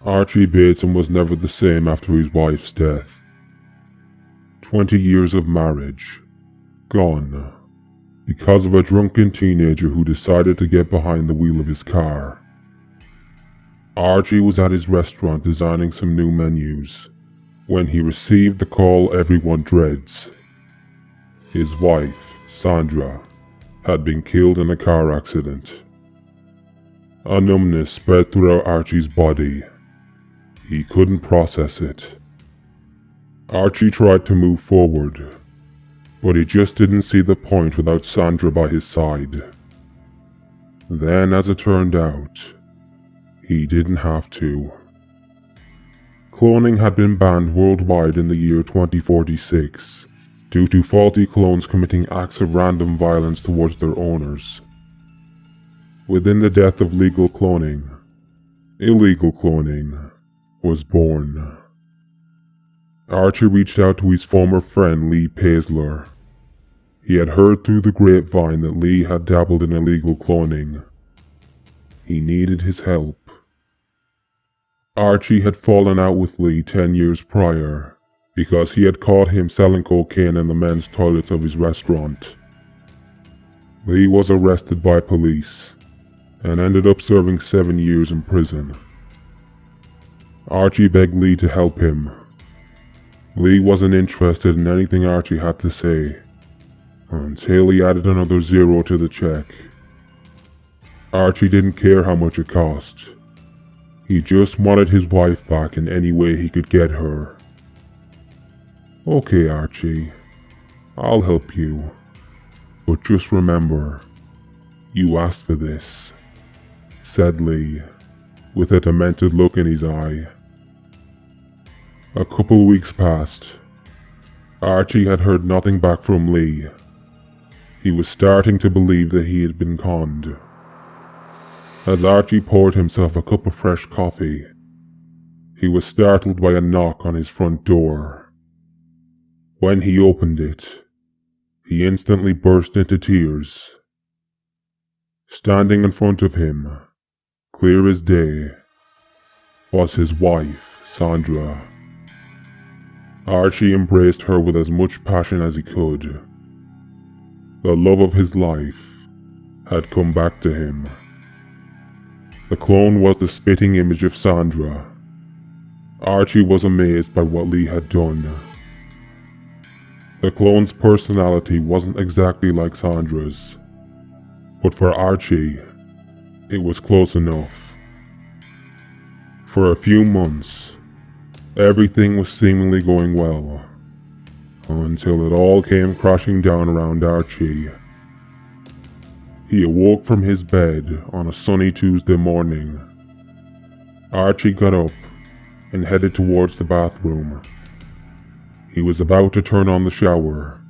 Archie Bateson was never the same after his wife's death. 20 years of marriage, gone, because of a drunken teenager who decided to get behind the wheel of his car. Archie was at his restaurant designing some new menus when he received the call everyone dreads. His wife, Sandra, had been killed in a car accident. A numbness spread throughout Archie's body. He couldn't process it. Archie tried to move forward, but he just didn't see the point without Sandra by his side. Then, as it turned out, he didn't have to. Cloning had been banned worldwide in the year 2046 due to faulty clones committing acts of random violence towards their owners. Within the death of legal cloning, illegal cloning was born. Archie reached out to his former friend Lee Paisler. He had heard through the grapevine that Lee had dabbled in illegal cloning. He needed his help. Archie had fallen out with Lee 10 years prior because he had caught him selling cocaine in the men's toilets of his restaurant. Lee was arrested by police and ended up serving 7 years in prison. Archie begged Lee to help him. Lee wasn't interested in anything Archie had to say, until he added another zero to the check. Archie didn't care how much it cost. He just wanted his wife back in any way he could get her. "Okay, Archie, I'll help you. But just remember, you asked for this," said Lee, with a demented look in his eye. A couple weeks passed. Archie had heard nothing back from Lee. He was starting to believe that he had been conned. As Archie poured himself a cup of fresh coffee, he was startled by a knock on his front door. When he opened it, he instantly burst into tears. Standing in front of him, clear as day, was his wife, Sandra. Archie embraced her with as much passion as he could. The love of his life had come back to him. The clone was the spitting image of Sandra. Archie was amazed by what Lee had done. The clone's personality wasn't exactly like Sandra's, but for Archie, it was close enough. For a few months, everything was seemingly going well, until it all came crashing down around Archie. He awoke from his bed on a sunny Tuesday morning. Archie got up and headed towards the bathroom. He was about to turn on the shower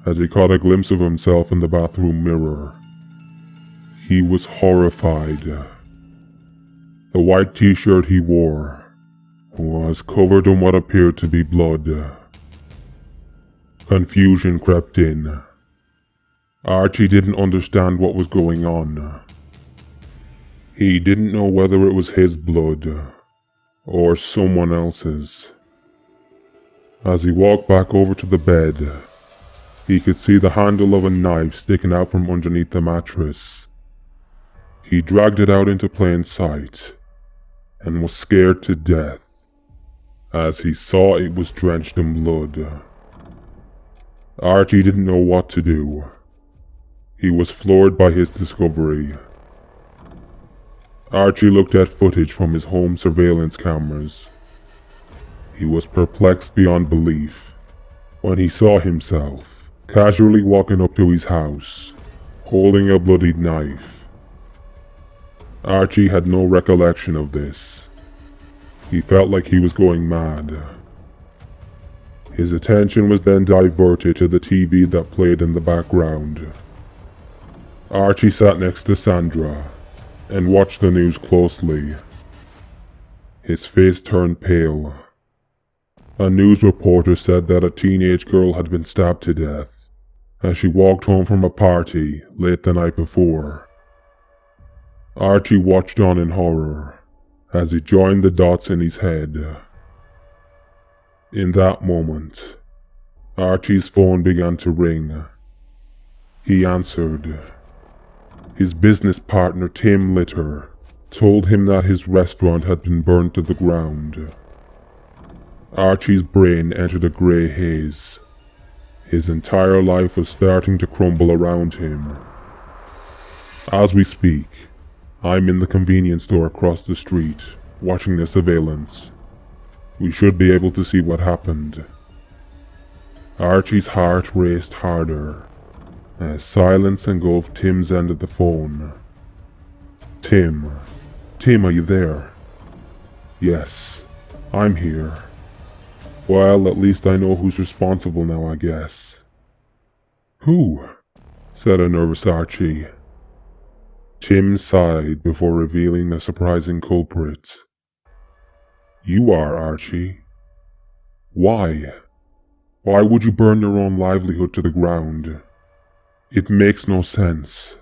as he caught a glimpse of himself in the bathroom mirror. He was horrified. The white t-shirt he wore was covered in what appeared to be blood. Confusion crept in. Archie didn't understand what was going on. He didn't know whether it was his blood or someone else's. As he walked back over to the bed, he could see the handle of a knife sticking out from underneath the mattress. He dragged it out into plain sight and was scared to death as he saw it was drenched in blood. Archie didn't know what to do. He was floored by his discovery. Archie looked at footage from his home surveillance cameras. He was perplexed beyond belief when he saw himself casually walking up to his house, holding a bloodied knife. Archie had no recollection of this. He felt like he was going mad. His attention was then diverted to the TV that played in the background. Archie sat next to Sandra and watched the news closely. His face turned pale. A news reporter said that a teenage girl had been stabbed to death as she walked home from a party late the night before. Archie watched on in horror as he joined the dots in his head. In that moment, Archie's phone began to ring. He answered. His business partner Tim Litter told him that his restaurant had been burned to the ground. Archie's brain entered a grey haze. His entire life was starting to crumble around him. As we speak, I'm in the convenience store across the street, watching the surveillance. We should be able to see what happened. Archie's heart raced harder as silence engulfed Tim's end of the phone. Tim, are you there? Yes, I'm here. Well, at least I know who's responsible now, I guess. Who? Said a nervous Archie. Tim sighed before revealing the surprising culprit. You are, Archie. Why? Why would you burn your own livelihood to the ground? It makes no sense.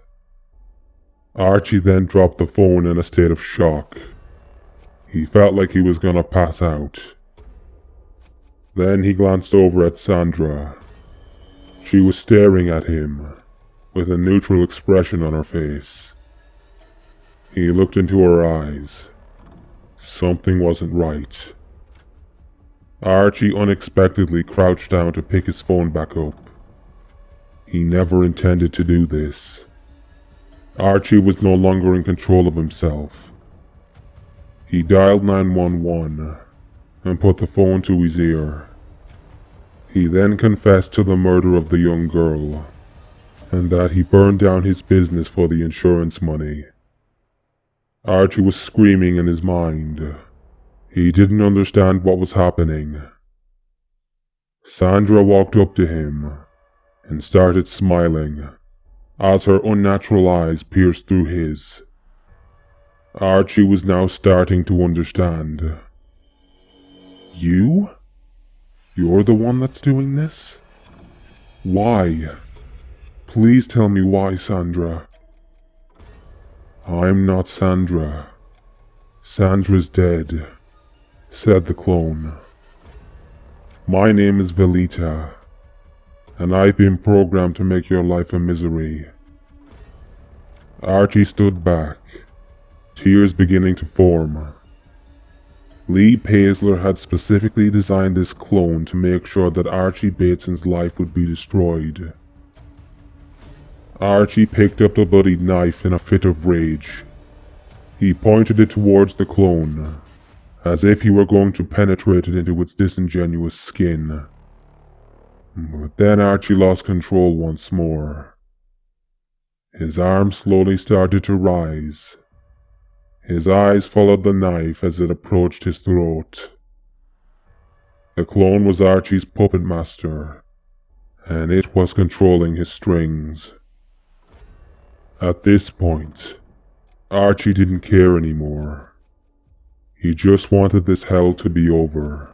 Archie then dropped the phone in a state of shock. He felt like he was gonna pass out. Then he glanced over at Sandra. She was staring at him, with a neutral expression on her face. He looked into her eyes. Something wasn't right. Archie unexpectedly crouched down to pick his phone back up. He never intended to do this. Archie was no longer in control of himself. He dialed 911 and put the phone to his ear. He then confessed to the murder of the young girl, and that he burned down his business for the insurance money. Archie was screaming in his mind. He didn't understand what was happening. Sandra walked up to him and started smiling as her unnatural eyes pierced through his. Archie was now starting to understand. You? You're the one that's doing this? Why? Please tell me why, Sandra. I'm not Sandra. Sandra's dead, said the clone. My name is Velita, and I've been programmed to make your life a misery. Archie stood back, tears beginning to form. Lee Paisley had specifically designed this clone to make sure that Archie Bateson's life would be destroyed. Archie picked up the bloodied knife in a fit of rage. He pointed it towards the clone, as if he were going to penetrate it into its disingenuous skin. But then Archie lost control once more. His arm slowly started to rise. His eyes followed the knife as it approached his throat. The clone was Archie's puppet master, and it was controlling his strings. At this point, Archie didn't care anymore. He just wanted this hell to be over.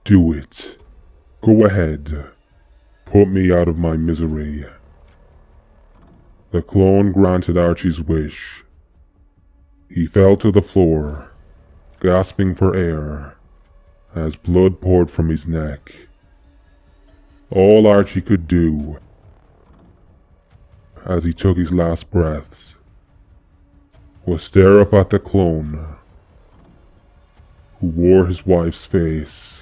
Do it. Go ahead. Put me out of my misery. The clone granted Archie's wish. He fell to the floor, gasping for air, as blood poured from his neck. All Archie could do, as he took his last breaths, was stare up at the clone, who wore his wife's face.